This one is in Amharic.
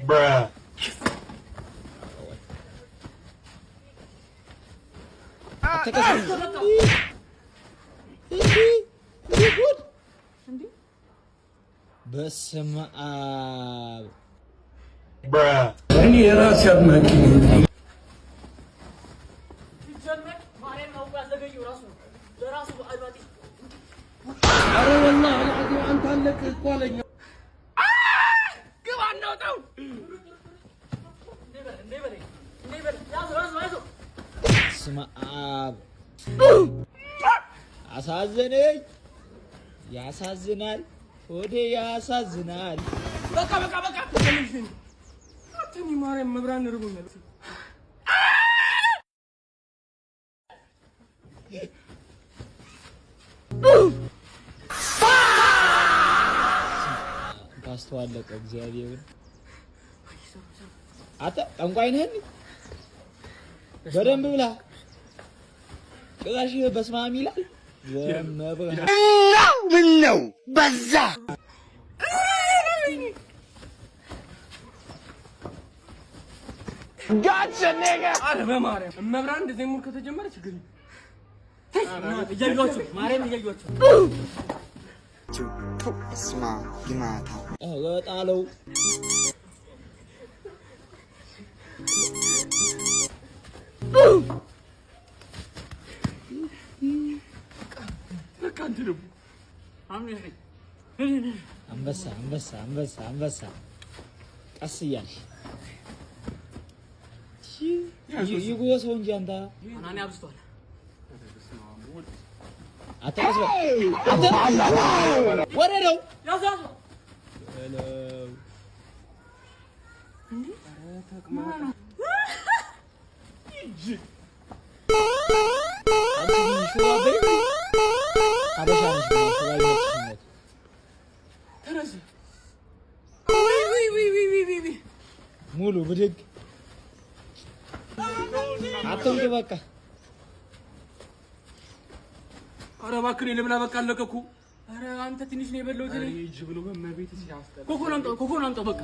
Bruh. በስመ አብ Bruh. እኔ የራሴ አድናቂ ነኝ። ኧረ ወላሂ አልዓዚም አንተ አለቅህ እኮ አለኝ። ግባ እናውጣው። በስመ አብ አሳዘነኝ። ያሳዝናል፣ ሆዴ ያሳዝናል። በቃ ተመልሽኝ። አትኒ ማርያም መብራን ርቦኛል። ታስተዋለቀ እግዚአብሔርን አተ ጠንቋይ ነህ። በደንብ ብላ ጭራሽ በስመ አብ ይላል። ምን ነው በዛ ጋቸ ነገ አረ በማርያም መብራን እንደዚህ ሙሉ ከተጀመረ ችግር ነው። እያዩዋቸው ማርያም እያዩዋቸው ስማ ይማታ ጣለው አንበሳ ቀስ እያልሽ ይጉዮ ሰው እንጂ አንተ አናኔ አብስቷል። አታስበ ወረደው ያዛው እንዴ ሙሉ ብድግ አትንክ በቃ ኧረ እባክህ ልብላ በቃ አለቀኩ። ኧረ አንተ ትንሽ ነው የበላሁት እኔ እጅ ብሎ በመቤት ሲያስጠላ ኮኮን አምጣው በቃ